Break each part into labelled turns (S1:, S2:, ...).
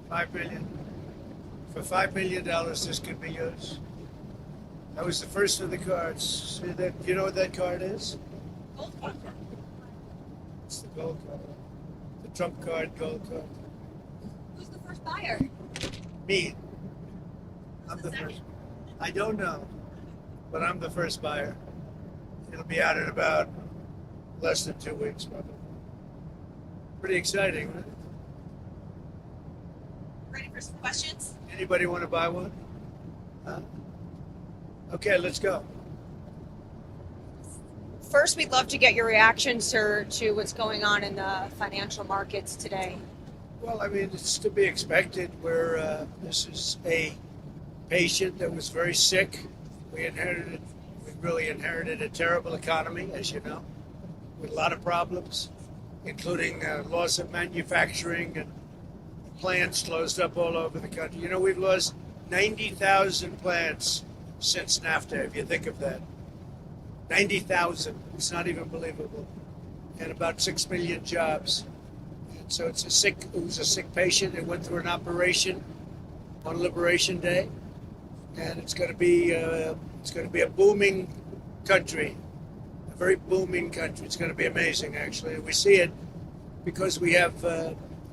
S1: $5 million. For $5 million, this could be yours. That was the first of the cards. See that? You know what that card is?
S2: Gold card.
S1: It's the gold card. The Trump card, gold card.
S2: Who's the first buyer?
S1: Me. I'm the first. I don't know, but I'm the first buyer. It'll be out in about less than 2 weeks, probably. Pretty exciting, right?
S2: Ready for some questions?
S1: Anybody want to buy one? Okay, let's go.
S3: First, we'd love to get your reaction, sir, to what's going on in the financial markets today.
S1: Well, I mean, it's to be expected. This is a patient that was very sick. We really inherited a terrible economy, as you know, with a lot of problems, including loss of manufacturing and plants closed up all over the country. You know, we've lost 90,000 plants since NAFTA, if you think of that. 90,000. It's not even believable. And about 6 million jobs. And so it was a sick patient. It went through an operation on Liberation Day. And it's going to be a booming country, a very booming country. It's going to be amazing, actually. We see it because we have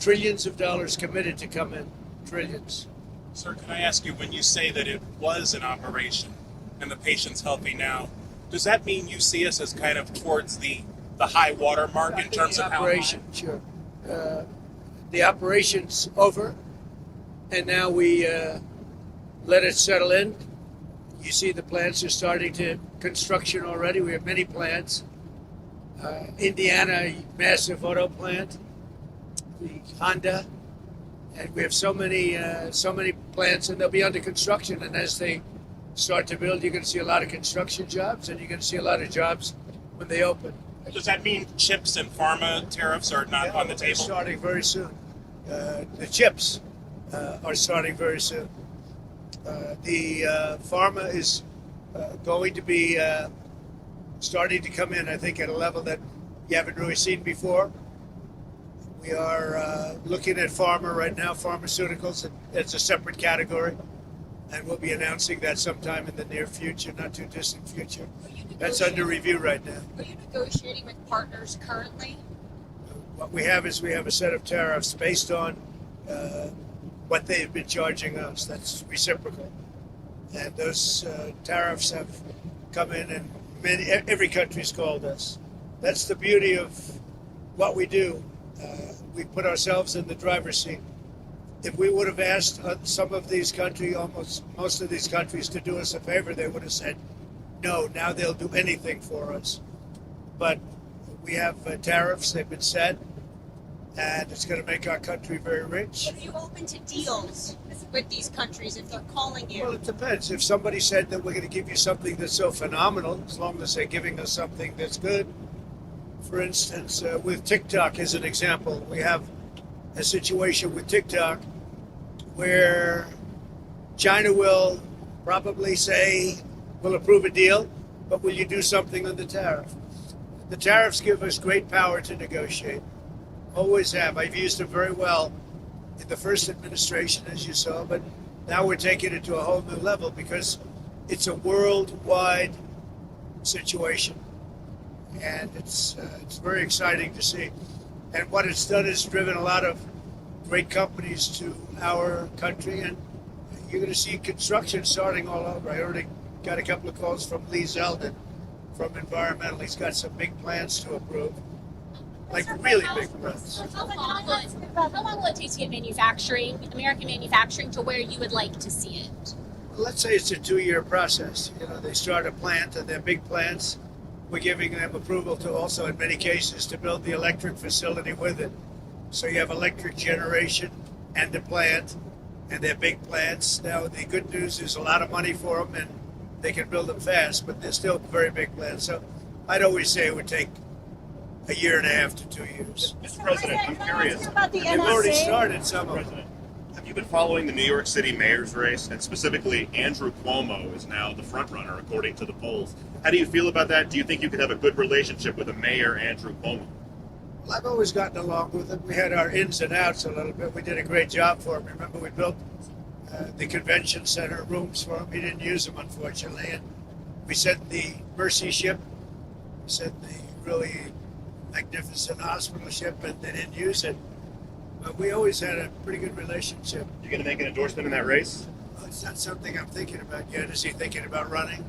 S1: trillions of dollars committed to come in. Trillions.
S4: Sir, can I ask you, when you say that it was an operation and the patient's healthy now, does that mean you see us as kind of towards the high water mark in terms of
S1: operation? Sure. The operation's over, and now we let it settle in. You see the plants are starting to construction already. We have many plants. Indiana, massive auto plant. The Honda. And we have so many plants, and they'll be under construction. And as they start to build, you're going to see a lot of construction jobs, and you're going to see a lot of jobs when they open.
S4: Does that mean chips and pharma tariffs are not on the table?
S1: Starting very soon. The chips are starting very soon. The pharma is going to be starting to come in, I think, at a level that you haven't really seen before. We are looking at pharma right now, pharmaceuticals. It's a separate category, and we'll be announcing that sometime in the near future, not too distant future. That's under review right now.
S3: Are you negotiating with partners currently?
S1: What we have is a set of tariffs based on what they've been charging us. That's reciprocal. And those tariffs have come in, and every country's called us. That's the beauty of what we do. We put ourselves in the driver's seat. If we would have asked some of these countries, most of these countries, to do us a favor, they would have said, no, now they'll do anything for us. But we have tariffs, they've been set, and it's going to make our country very rich.
S3: Are you open to deals with these countries if they're calling you?
S1: Well, it depends. If somebody said that we're going to give you something that's so phenomenal, as long as they're giving us something that's good. For instance, with TikTok as an example, we have a situation with TikTok where China will probably say, we'll approve a deal, but will you do something on the tariff? The tariffs give us great power to negotiate. Always have. I've used them very well in the first administration, as you saw, but now we're taking it to a whole new level because it's a worldwide situation. And it's very exciting to see. And what it's done is driven a lot of great companies to our country, and you're going to see construction starting all over. I already got a couple of calls from Lee Zeldin from Environmental. He's got some big plans to approve, like really big plans.
S5: How long will it take to get American manufacturing, to where you would like to see it?
S1: Let's say it's a 2-year process. You know, they start a plant, and they're big plants. We're giving them approval to also, in many cases, to build the electric facility with it. So you have electric generation and the plant, and they're big plants. Now, the good news is a lot of money for them, and they can build them fast, but they're still very big plants. So I'd always say it would take a year and a half to 2 years.
S6: Mr. President, I'm curious.
S3: About the
S1: We've already started some of them.
S6: President, have you been following the New York City mayor's race? And specifically, Andrew Cuomo is now the front runner, according to the polls. How do you feel about that? Do you think you could have a good relationship with a mayor, Andrew Cuomo?
S1: Well, I've always gotten along with him. We had our ins and outs a little bit. We did a great job for him. Remember, we built the convention center rooms for him. He didn't use them, unfortunately. And we sent the Mercy ship. We sent the really magnificent hospital ship, and they didn't use it. But we always had a pretty good relationship.
S6: You going to make an endorsement in that race?
S1: Well, it's not something I'm thinking about yet. Is he thinking about running?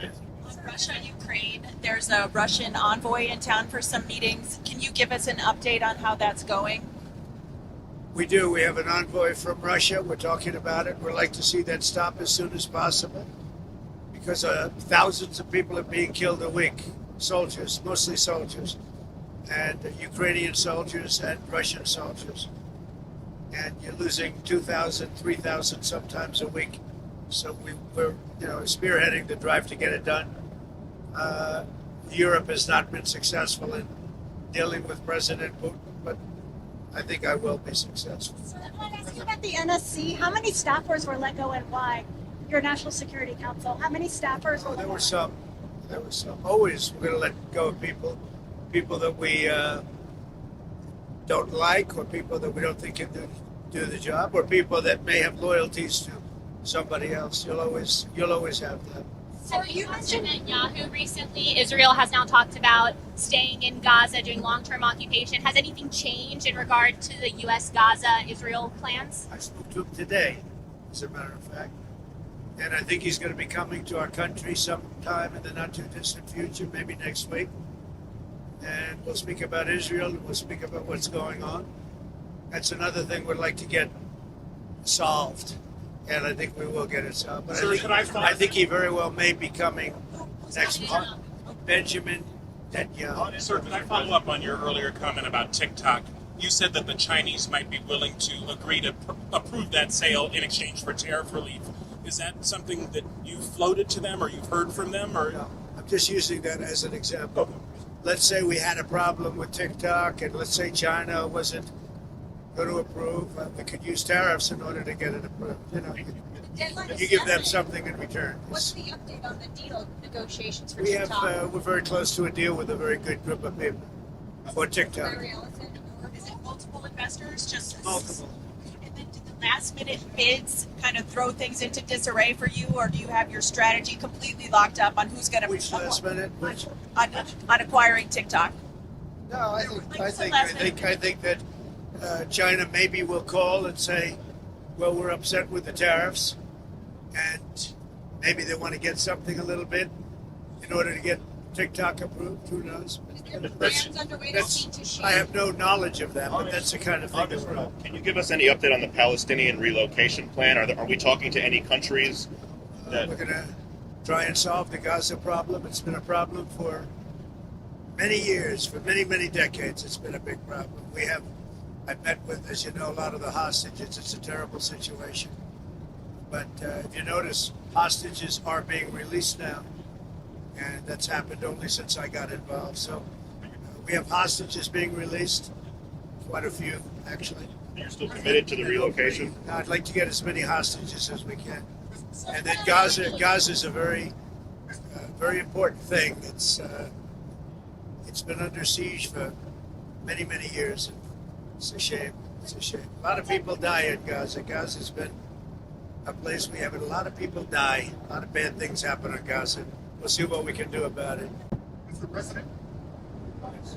S2: On Russia, Ukraine, there's a Russian envoy in town for some meetings. Can you give us an update on how that's going?
S1: We do. We have an envoy from Russia. We're talking about it. We'd like to see that stop as soon as possible because thousands of people are being killed a week. Soldiers, mostly soldiers, and Ukrainian soldiers and Russian soldiers. And you're losing 2,000, 3,000 sometimes a week. So we're spearheading the drive to get it done. Europe has not been successful in dealing with President Putin, but I think I will be successful.
S7: So I want to ask you about the NSC. How many staffers were let go and why? Your National Security Council. How many staffers were
S1: There
S7: let
S1: were
S7: go?
S1: some. There were some. Always we're going to let go of people that we don't like, or people that we don't think can do the job, or people that may have loyalties to somebody else. You'll always have that.
S5: So you mentioned Netanyahu recently. Israel has now talked about staying in Gaza, doing long-term occupation. Has anything changed in regard to the U.S. Gaza-Israel plans?
S1: I spoke to him today, as a matter of fact, and I think he's going to be coming to our country sometime in the not too distant future, maybe next week. And we'll speak about Israel, and we'll speak about what's going on. That's another thing we'd like to get solved, and I think we will get it solved. But
S4: Sir,
S1: I think he very well may be coming next month. Benjamin Netanyahu.
S4: Sir, can I follow up on your earlier comment about TikTok? You said that the Chinese might be willing to agree to approve that sale in exchange for tariff relief. Is that something that you floated to them, or you've heard from them, or?
S1: No, I'm just using that as an example. Let's say we had a problem with TikTok, and let's say China wasn't going to approve. We could use tariffs in order to get it approved. You give them something in return.
S3: What's the update on the deal negotiations for
S1: We have
S3: TikTok?
S1: we're very close to a deal with a very good group of people for TikTok.
S3: Very realistic?
S2: Is it multiple investors? Just
S1: Multiple.
S2: And then did the last minute bids kind of throw things into disarray for you, or do you have your strategy completely locked up on who's going to
S1: Which last minute? Which?
S2: on acquiring TikTok?
S1: No, I think that China maybe will call and say, well, we're upset with the tariffs, and maybe they want to get something a little bit in order to get TikTok approved. Who knows?
S3: Is there plans underway to see to share?
S1: I have no knowledge of that, but that's the kind of thing that we're on.
S6: Can you give us any update on the Palestinian relocation plan? Are we talking to any countries?
S1: We're going to try and solve the Gaza problem. It's been a problem for many years, for many, many decades. It's been a big problem. I've met with, as you know, a lot of the hostages. It's a terrible situation. But if you notice, hostages are being released now. And that's happened only since I got involved. So we have hostages being released, quite a few, actually.
S6: You're still committed to the relocation?
S1: I'd like to get as many hostages as we can. And then Gaza is a very, very important thing. It's been under siege for many, many years. It's a shame. It's a shame. A lot of people die in Gaza. Gaza's been a place we have a lot of people die. A lot of bad things happen in Gaza. We'll see what we can do about it.
S8: Mr. President,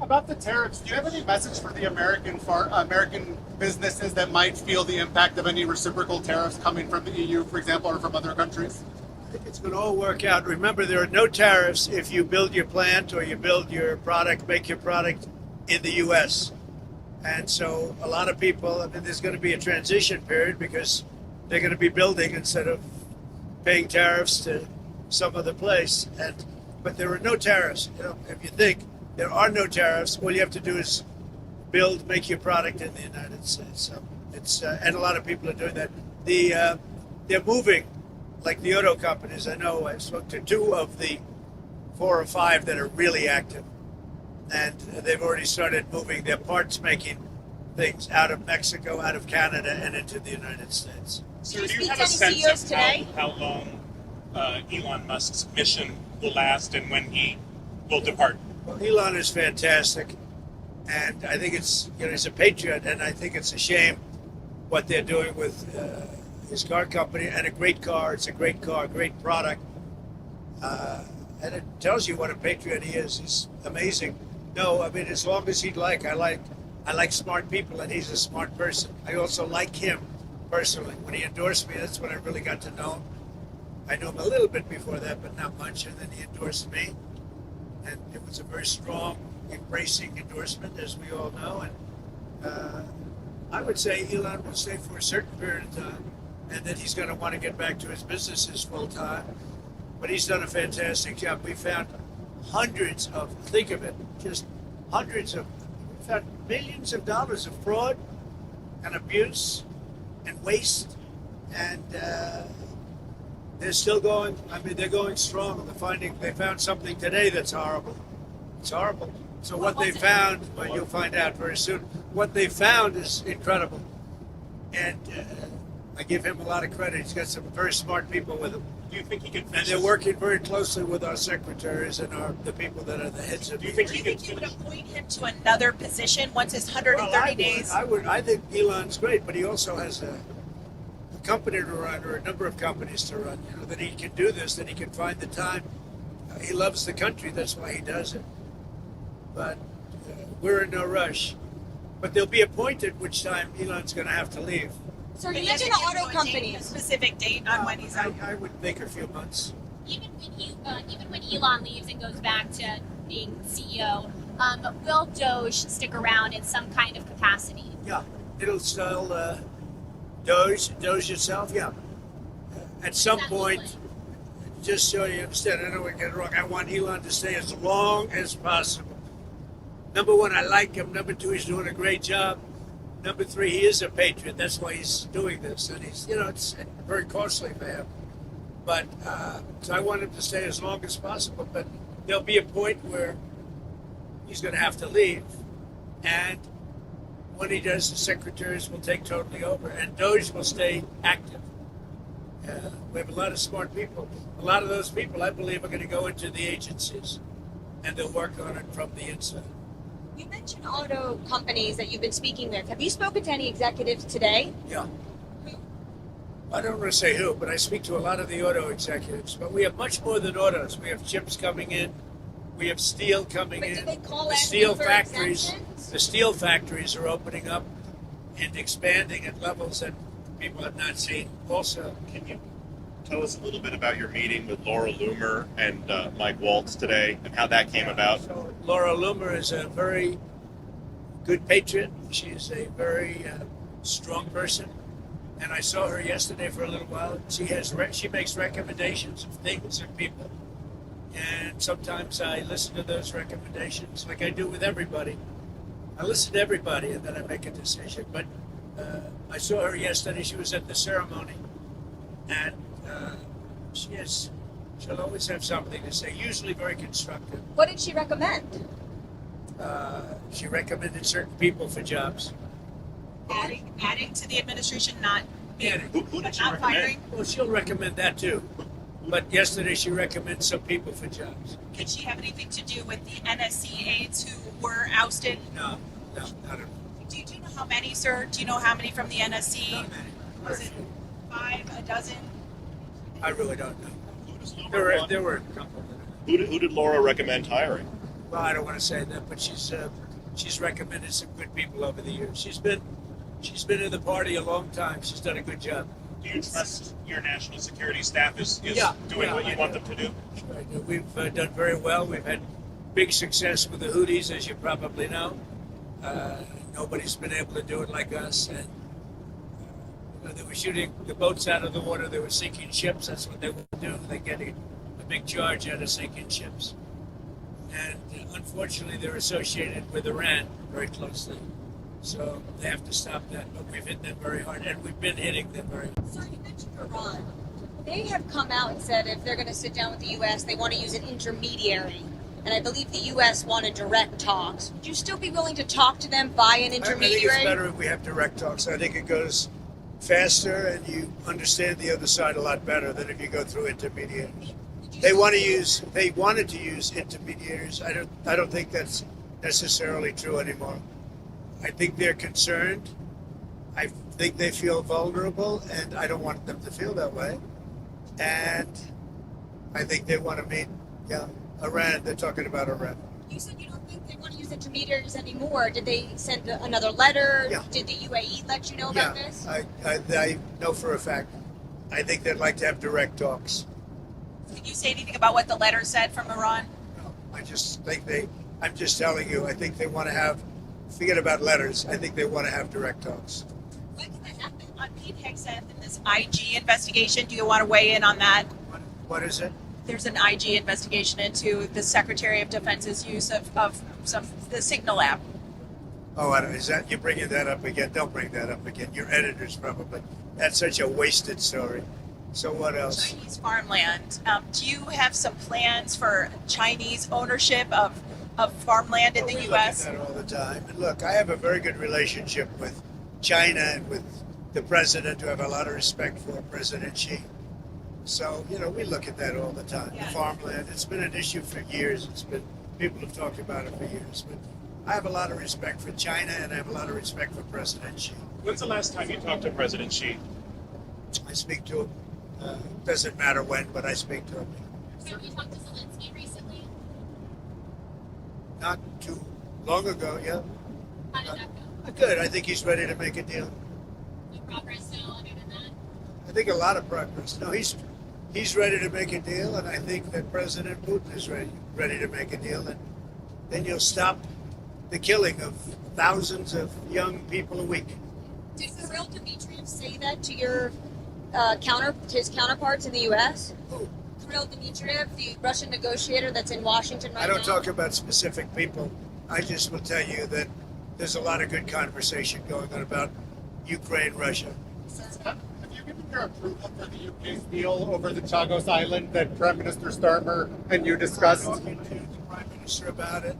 S8: about the tariffs, do you have any message for the American businesses that might feel the impact of any reciprocal tariffs coming from the EU, for example, or from other countries?
S1: I think it's going to all work out. Remember, there are no tariffs if you build your plant or you build your product, make your product in the U.S. And so a lot of people, there's going to be a transition period because they're going to be building instead of paying tariffs to some other place. But there are no tariffs. If you think there are no tariffs, all you have to do is make your product in the United States. So it's and a lot of people are doing that. They're moving, like the auto companies. I know I spoke to 2 of the 4 or 5 that are really active, and they've already started moving their parts making things out of Mexico, out of Canada, and into the United States.
S4: Sir,
S3: Did
S4: do
S3: you
S4: you
S3: speak
S4: have
S3: to
S4: a
S3: any
S4: sense
S3: CEOs
S4: of
S3: today?
S4: how long Elon Musk's mission will last and when he will depart?
S1: Well, Elon is fantastic. And I think it's, he's a patriot, and I think it's a shame what they're doing with his car company, and a great car. It's a great car, great product. And it tells you what a patriot he is. He's amazing. No, I mean, as long as he'd like, I like smart people, and he's a smart person. I also like him personally. When he endorsed me, that's when I really got to know him. I knew him a little bit before that, but not much, and then he endorsed me. And it was a very strong, embracing endorsement, as we all know. And I would say Elon will stay for a certain period of time, and then he's going to want to get back to his businesses full time. But he's done a fantastic job. We found hundreds of, think of it, just hundreds of, we found millions of dollars of fraud and abuse and waste. And they're still going, I mean, they're going strong. They found something today that's horrible. It's horrible. So what they found, well, you'll find out very soon. What they found is incredible. And I give him a lot of credit. He's got some very smart people with him.
S4: Do you think he could?
S1: And they're working very closely with our secretaries and the people that are the heads of.
S4: Do you think
S2: Do
S4: he
S2: you think
S4: could?
S2: you would appoint him to another position once his 130 days?
S1: I think Elon's great, but he also has a company to run, or a number of companies to run. That he can do this, that he can find the time. He loves the country. That's why he does it. But we're in no rush. But there'll be a point at which time Elon's going to have to leave.
S3: So you
S2: But
S3: mentioned
S2: isn't
S3: auto
S2: a
S3: companies.
S2: specific date on when he's out.
S1: I would think a few months.
S5: Even when Elon leaves and goes back to being CEO, will Doge stick around in some kind of capacity?
S1: Yeah, it'll still Doge itself. Yeah, at some point. Just so you understand, I don't want to get it wrong. I want Elon to stay as long as possible. Number one, I like him. Number two, he's doing a great job. Number three, he is a patriot. That's why he's doing this. And he's, it's very costly for him. But, so I want him to stay as long as possible. But there'll be a point where he's going to have to leave. And when he does, the secretaries will take totally over. And Doge will stay active. We have a lot of smart people. A lot of those people, I believe, are going to go into the agencies. And they'll work on it from the inside.
S3: You mentioned auto companies that you've been speaking with. Have you spoken to any executives today?
S1: Yeah. I don't want to say who, but I speak to a lot of the auto executives. But we have much more than autos. We have chips coming in. We have steel coming
S3: But
S1: in.
S3: do they call
S1: The
S3: asking
S1: steel
S3: for
S1: factories.
S3: exemptions?
S1: The steel factories are opening up and expanding at levels that people have not seen. Also,
S6: Can you tell us a little bit about your meeting with Laura Loomer and Mike Waltz today, and how that came about?
S1: So Laura Loomer is a very good patriot. She is a very strong person, and I saw her yesterday for a little while. She makes recommendations of things and people, and sometimes I listen to those recommendations, like I do with everybody. I listen to everybody, and then I make a decision. But I saw her yesterday. She was at the ceremony, and she'll always have something to say, usually very constructive.
S3: What did she recommend?
S1: She recommended certain people for jobs.
S2: Adding to the administration, not
S1: Adding.
S6: Who did she
S2: not
S6: recommend?
S2: firing.
S1: Well, she'll recommend that too. But yesterday she recommended some people for jobs.
S2: Did she have anything to do with the NSC aides who were ousted?
S1: No, not at all.
S2: Do you know how many, sir? Do you know how many from the NSC?
S1: Not many.
S2: Was it 5, a dozen?
S1: I really don't know.
S6: Who does Laura want-
S1: There were a couple.
S6: Who did Laura recommend hiring?
S1: Well, I don't want to say that, but she's recommended some good people over the years. She's been in the party a long time. She's done a good job.
S4: Do you trust your national security staff is
S1: Yeah,
S4: doing
S1: yeah,
S4: what
S1: I
S4: you want
S1: do.
S4: them to do?
S1: Sure I do. We've done very well. We've had big success with the Houthis, as you probably know. Nobody's been able to do it like us. And they were shooting the boats out of the water. They were sinking ships. That's what they would do. They're getting a big charge out of sinking ships. And unfortunately, they're associated with Iran very closely. So they have to stop that. But we've hit them very hard, and we've been hitting them very hard.
S3: So you mentioned Iran. They have come out and said if they're going to sit down with the U.S., they want to use an intermediary. And I believe the U.S. wanted direct talks. Would you still be willing to talk to them by an
S1: I think
S3: intermediary?
S1: it's better if we have direct talks. I think it goes faster, and you understand the other side a lot better than if you go through intermediaries. They wanted to use intermediaries. I don't think that's necessarily true anymore. I think they're concerned. I think they feel vulnerable, and I don't want them to feel that way. And I think they want to meet, Iran. They're talking about Iran.
S3: You said you don't think they want to use intermediaries anymore. Did they send another letter?
S1: Yeah.
S3: Did the UAE let you know about this?
S1: I know for a fact. I think they'd like to have direct talks.
S2: Can you say anything about what the letter said from Iran?
S1: No, I just think I'm just telling you, I think they want to have, forget about letters, I think they want to have direct talks.
S3: When did that happen?
S2: On Pete Hegseth in this IG investigation, do you want to weigh in on that?
S1: What is it?
S2: There's an IG investigation into the Secretary of Defense's use of the Signal app.
S1: Oh, is that, you're bringing that up again? Don't bring that up again. Your editors probably. That's such a wasted story. So what else?
S2: Chinese farmland. Do you have some plans for Chinese ownership of farmland in the
S1: We
S2: U.S.?
S1: look at that all the time. And look, I have a very good relationship with China and with the president, who I have a lot of respect for, President Xi. So, we look at that all the time.
S2: Yeah.
S1: Farmland, it's been an issue for years. People have talked about it for years. But I have a lot of respect for China, and I have a lot of respect for President Xi.
S4: When's the last time you talked to President Xi?
S1: I speak to him. Doesn't matter when, but I speak to him.
S5: Have you talked to Zelensky recently?
S1: Not too long ago, yeah.
S5: How did that go?
S1: Good. I think he's ready to make a deal.
S5: No progress still other than that?
S1: I think a lot of progress. No, he's ready to make a deal, and I think that President Putin is ready to make a deal, and then you'll stop the killing of thousands of young people a week.
S3: Did Kirill Dmitriev say that to your his counterparts in the U.S.?
S1: Who?
S3: Kirill Dmitriev, the Russian negotiator that's in Washington right now?
S1: I don't talk about specific people. I just will tell you that there's a lot of good conversation going on about Ukraine, Russia.
S8: Have you given your approval for the UK's deal over the Chagos Island that Prime Minister Starmer and you discussed?
S1: I'm talking to the Prime Minister about it,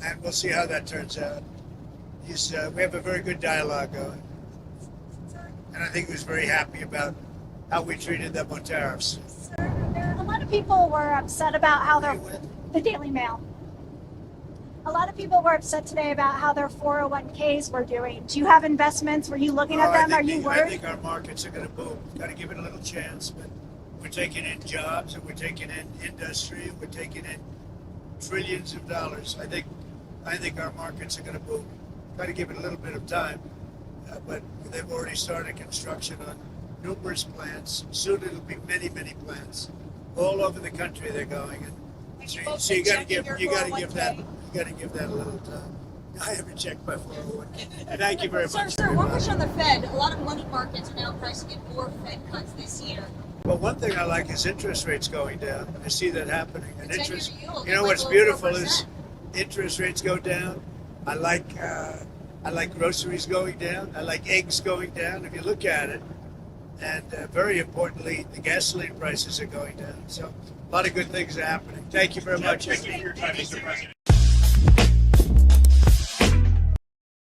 S1: and we'll see how that turns out. We have a very good dialogue going. And I think he was very happy about how we treated them on tariffs.
S7: A lot of people were upset about how the Daily Mail. A lot of people were upset today about how their 401ks were doing. Do you have investments? Were you looking at them? Are you
S1: I
S7: worried?
S1: think our markets are going to boom. Got to give it a little chance, but we're taking in jobs, and we're taking in industry, and we're taking in trillions of dollars. I think our markets are going to boom. Got to give it a little bit of time, but they've already started construction on numerous plants. Soon it'll be many, many plants all over the country. They're going, and so you got to give that a little time. I haven't checked my 401k. Thank you very much.
S3: Sir, one question on the Fed. A lot of money markets are now pricing in more Fed cuts this year.
S1: Well, one thing I like is interest rates going down. I see that happening. And
S3: The
S1: interest,
S3: 10-year yield,
S1: you know
S3: it
S1: what's
S3: went
S1: beautiful
S3: below
S1: is
S3: 4%.
S1: interest rates go down. I like groceries going down. I like eggs going down. If you look at it, and very importantly, the gasoline prices are going down. So a lot of good things are happening. Thank you very much.
S4: Thank you for your time, Mr. President.